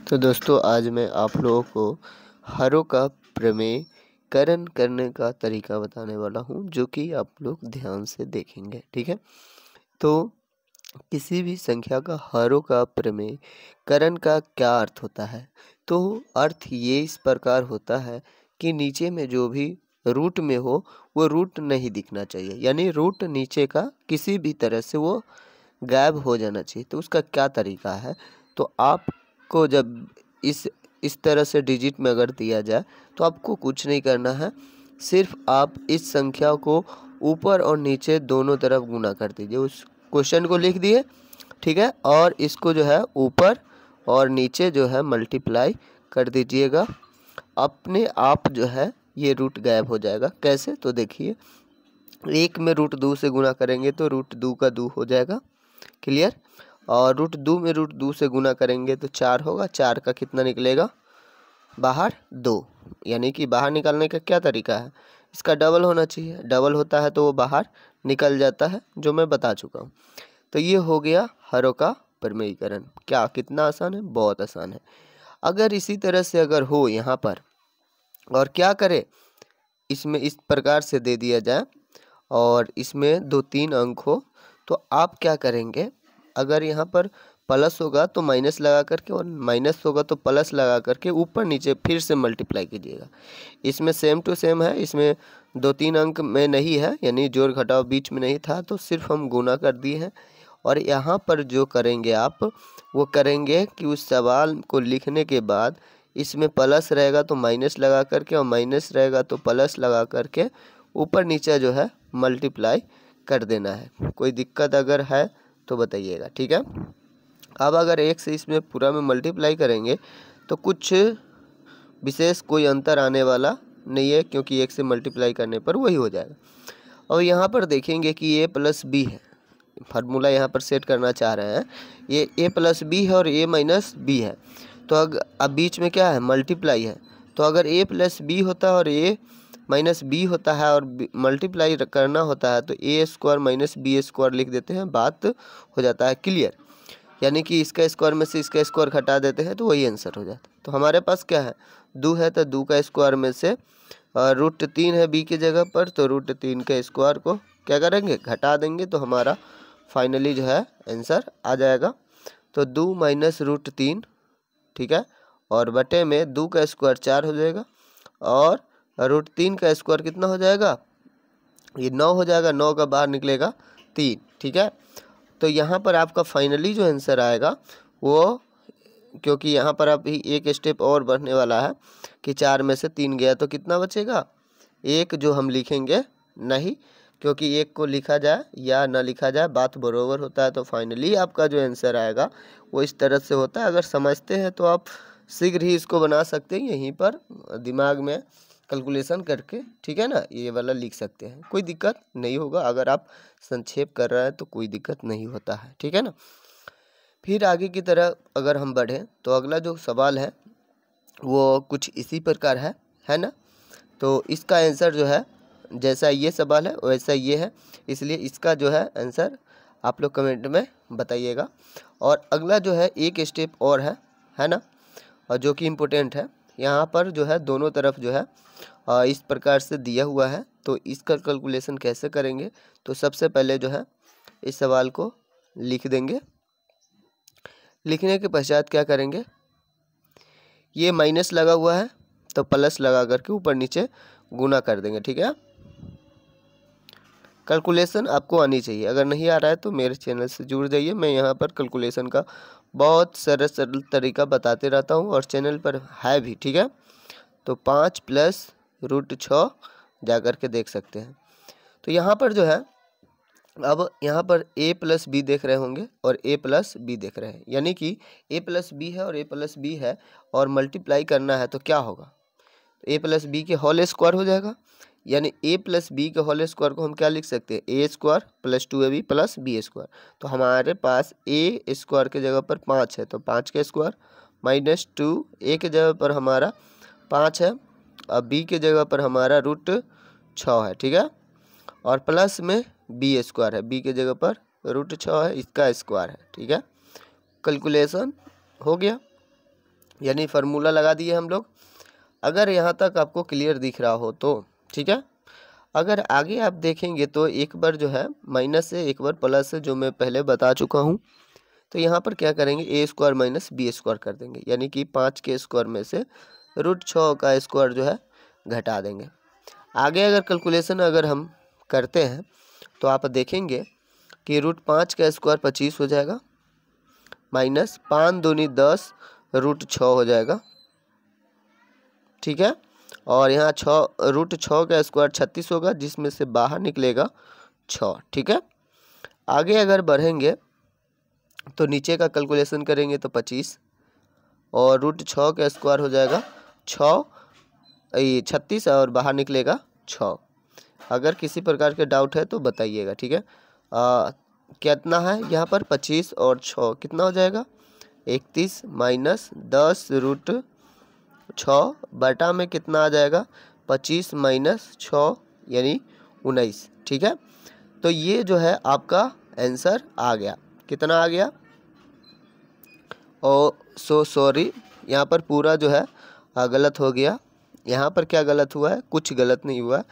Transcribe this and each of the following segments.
तो दोस्तों आज मैं आप लोगों को हरों का प्रमेयकरण करने का तरीका बताने वाला हूँ, जो कि आप लोग ध्यान से देखेंगे। ठीक है, तो किसी भी संख्या का हरों का प्रमेयकरण का क्या अर्थ होता है? तो अर्थ ये इस प्रकार होता है कि नीचे में जो भी रूट में हो वो रूट नहीं दिखना चाहिए, यानी रूट नीचे का किसी भी तरह से वो गायब हो जाना चाहिए। तो उसका क्या तरीका है? तो आपको जब इस तरह से डिजिट में अगर दिया जाए तो आपको कुछ नहीं करना है, सिर्फ आप इस संख्या को ऊपर और नीचे दोनों तरफ गुना कर दीजिए। उस क्वेश्चन को लिख दिए, ठीक है, और इसको जो है ऊपर और नीचे जो है मल्टीप्लाई कर दीजिएगा। अपने आप जो है ये रूट गायब हो जाएगा। कैसे? तो देखिए, एक में रूट 2 से गुना करेंगे तो रूट 2 का 2 हो जाएगा, क्लियर। और रूट 2 में रूट 2 से गुना करेंगे तो 4 होगा। 4 का कितना निकलेगा? बाहर 2, यानी कि बाहर निकालने का क्या तरीका है? इसका डबल होना चाहिए। डबल होता है तो वो बाहर निकल जाता है, जो मैं बता चुका हूँ। तो ये हो गया हरों का प्रमेयीकरण। क्या कितना आसान है? बहुत आसान है। अगर इसी तरह से अगर हो यहाँ पर, और क्या करें, इसमें इस प्रकार से दे दिया जाए और इसमें 2-3 अंक हो, तो आप क्या करेंगे? अगर यहाँ पर प्लस होगा तो माइनस लगा करके, और माइनस होगा तो प्लस लगा करके ऊपर नीचे फिर से मल्टीप्लाई कीजिएगा। इसमें सेम टू सेम है, इसमें 2-3 अंक में नहीं है, यानी जोड़ घटाव बीच में नहीं था, तो सिर्फ हम गुना कर दिए हैं। और यहाँ पर जो करेंगे आप, वो करेंगे कि उस सवाल को लिखने के बाद इसमें प्लस रहेगा तो माइनस लगा करके, और माइनस रहेगा तो प्लस लगा करके ऊपर नीचे जो है मल्टीप्लाई कर देना है। कोई दिक्कत अगर है तो बताइएगा, ठीक है। अब अगर एक से इसमें पूरा में मल्टीप्लाई करेंगे तो कुछ विशेष कोई अंतर आने वाला नहीं है, क्योंकि एक से मल्टीप्लाई करने पर वही हो जाएगा। और यहाँ पर देखेंगे कि ए प्लस बी है, फार्मूला यहाँ पर सेट करना चाह रहे हैं। ये ए प्लस बी है और ए माइनस बी है, तो अब बीच में क्या है? मल्टीप्लाई है। तो अगर ए प्लस बी होता है और ए माइनस बी होता है और मल्टीप्लाई करना होता है, तो ए स्क्वायर माइनस बी स्क्वायर लिख देते हैं, बात हो जाता है क्लियर। यानी कि इसका स्क्वायर में से इसका स्क्वायर घटा देते हैं तो वही आंसर हो जाता है। तो हमारे पास क्या है? 2 है, तो 2 का स्क्वायर में से रूट 3 है बी की जगह पर, तो रूट 3 के स्क्वायर को क्या करेंगे? घटा देंगे, तो हमारा फाइनली जो है आंसर आ जाएगा। तो 2 माइनस रूट 3, ठीक है, और बटे में 2 का स्क्वायर 4 हो जाएगा, और रूट 3 का स्क्वायर कितना हो जाएगा? ये 9 हो जाएगा। 9 का बाहर निकलेगा 3, ठीक है। तो यहाँ पर आपका फाइनली जो आंसर आएगा वो, क्योंकि यहाँ पर अभी एक स्टेप और बढ़ने वाला है कि 4 में से 3 गया तो कितना बचेगा? 1 जो हम लिखेंगे नहीं, क्योंकि 1 को लिखा जाए या ना लिखा जाए बात बरोबर होता है। तो फाइनली आपका जो आंसर आएगा वो इस तरह से होता है। अगर समझते हैं तो आप शीघ्र ही इसको बना सकते हैं, यहीं पर दिमाग में कैलकुलेशन करके, ठीक है ना, ये वाला लिख सकते हैं, कोई दिक्कत नहीं होगा। अगर आप संक्षेप कर रहे हैं तो कोई दिक्कत नहीं होता है, ठीक है ना। फिर आगे की तरह अगर हम बढ़ें तो अगला जो सवाल है वो कुछ इसी प्रकार है ना। तो इसका आंसर जो है, जैसा ये सवाल है वैसा ये है, इसलिए इसका जो है आंसर आप लोग कमेंट में बताइएगा। और अगला जो है एक स्टेप और है ना, और जो कि इम्पोर्टेंट है। यहाँ पर जो है दोनों तरफ जो है इस प्रकार से दिया हुआ है, तो इसका कैलकुलेशन कैसे करेंगे? तो सबसे पहले जो है इस सवाल को लिख देंगे। लिखने के पश्चात क्या करेंगे? ये माइनस लगा हुआ है तो प्लस लगा करके ऊपर नीचे गुना कर देंगे, ठीक है। कैलकुलेशन आपको आनी चाहिए, अगर नहीं आ रहा है तो मेरे चैनल से जुड़ जाइए। मैं यहाँ पर कैलकुलेशन का बहुत सरल तरीका बताते रहता हूँ, और चैनल पर है भी, ठीक है। तो 5 प्लस रूट 6 जा कर के देख सकते हैं। तो यहाँ पर जो है, अब यहाँ पर a प्लस बी देख रहे होंगे और a प्लस बी देख रहे हैं, यानी कि a प्लस बी है और a प्लस बी है, और मल्टीप्लाई करना है तो क्या होगा? a प्लस बी के होल स्क्वायर हो जाएगा, यानी a प्लस बी के होल स्क्वायर को हम क्या लिख सकते हैं? A square plus 2ab plus B square. तो हमारे पास a स्क्वायर के जगह पर 5 है, तो 5 का स्क्वायर माइनस 2, a के जगह पर हमारा 5 है, अब b के जगह पर हमारा रूट 6 है, ठीक है, और प्लस में बी स्क्वायर है, बी के जगह पर रूट 6 है, इसका स्क्वायर है, ठीक है। कैलकुलेशन हो गया। यानी फार्मूला लगा दिए हम लोग। अगर यहाँ तक आपको क्लियर दिख रहा हो तो ठीक है। अगर आगे आप देखेंगे तो एक बार जो है माइनस से एक बार प्लस से, जो मैं पहले बता चुका हूँ। तो यहाँ पर क्या करेंगे, ए स्क्वायर माइनस बी स्क्वायर कर देंगे, यानी कि 5 के स्क्वायर में से √6 का स्क्वायर जो है घटा देंगे। आगे अगर कैलकुलेशन अगर हम करते हैं तो आप देखेंगे कि √5 का स्क्वायर 25 हो जाएगा, माइनस 5 दूनी 10 √6 हो जाएगा, ठीक है। और यहाँ √6 का स्क्वायर 36 होगा, जिसमें से बाहर निकलेगा 6, ठीक है। आगे अगर बढ़ेंगे तो नीचे का कैलकुलेशन करेंगे तो 25 और √6 का स्क्वायर हो जाएगा 36 और बाहर निकलेगा 6। अगर किसी प्रकार के डाउट है तो बताइएगा, ठीक है। कितना है यहाँ पर 25 और 6 कितना हो जाएगा 31 माइनस 10 √6 बटा में कितना आ जाएगा 25 माइनस 6 यानी 19, ठीक है। तो ये जो है आपका आंसर आ गया, कितना आ गया। और सॉरी, यहाँ पर पूरा जो है गलत हो गया। यहाँ पर क्या गलत हुआ है, कुछ गलत नहीं हुआ।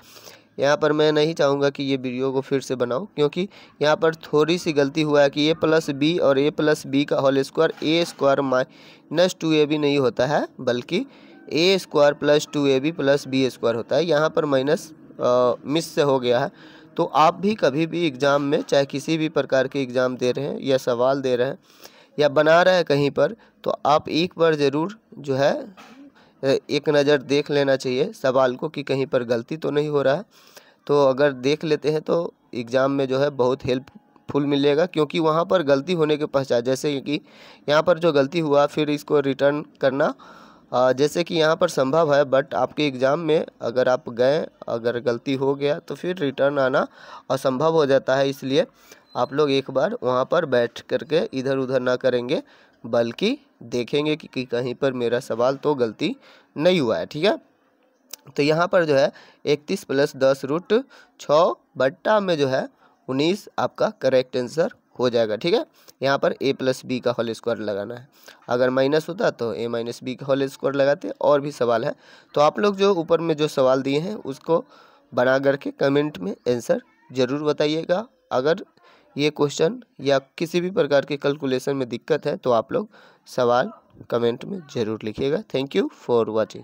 यहाँ पर मैं नहीं चाहूँगा कि ये वीडियो को फिर से बनाऊँ, क्योंकि यहाँ पर थोड़ी सी गलती हुआ है कि a+b और a+b का whole square a² minus 2ab नहीं होता है, बल्कि a² + 2ab + b² होता है। यहाँ पर माइनस मिस से हो गया है। तो आप भी कभी भी एग्ज़ाम में, चाहे किसी भी प्रकार के एग्ज़ाम दे रहे हैं या सवाल दे रहे हैं या बना रहे हैं कहीं पर, तो आप एक बार ज़रूर जो है एक नज़र देख लेना चाहिए सवाल को कि कहीं पर गलती तो नहीं हो रहा है। तो अगर देख लेते हैं तो एग्ज़ाम में जो है बहुत हेल्पफुल मिलेगा, क्योंकि वहाँ पर गलती होने के पश्चात, जैसे कि यहाँ पर जो गलती हुआ फिर इसको रिटर्न करना, जैसे कि यहाँ पर संभव है, बट आपके एग्ज़ाम में अगर आप गए, अगर गलती हो गया तो फिर रिटर्न आना असंभव हो जाता है। इसलिए आप लोग एक बार वहाँ पर बैठ करके इधर उधर ना करेंगे, बल्कि देखेंगे कि कहीं पर मेरा सवाल तो गलती नहीं हुआ है, ठीक है। तो यहाँ पर जो है 31 + 10 √6 बट्टा में जो है 19 आपका करेक्ट आंसर हो जाएगा, ठीक है। यहाँ पर a+b का होल स्क्वायर लगाना है। अगर माइनस होता तो a-b का होल स्क्वायर लगाते। और भी सवाल है, तो आप लोग जो ऊपर में जो सवाल दिए हैं उसको बना करके कमेंट में आंसर ज़रूर बताइएगा। अगर ये क्वेश्चन या किसी भी प्रकार के कैलकुलेशन में दिक्कत है तो आप लोग सवाल कमेंट में ज़रूर लिखिएगा। Thank you for watching.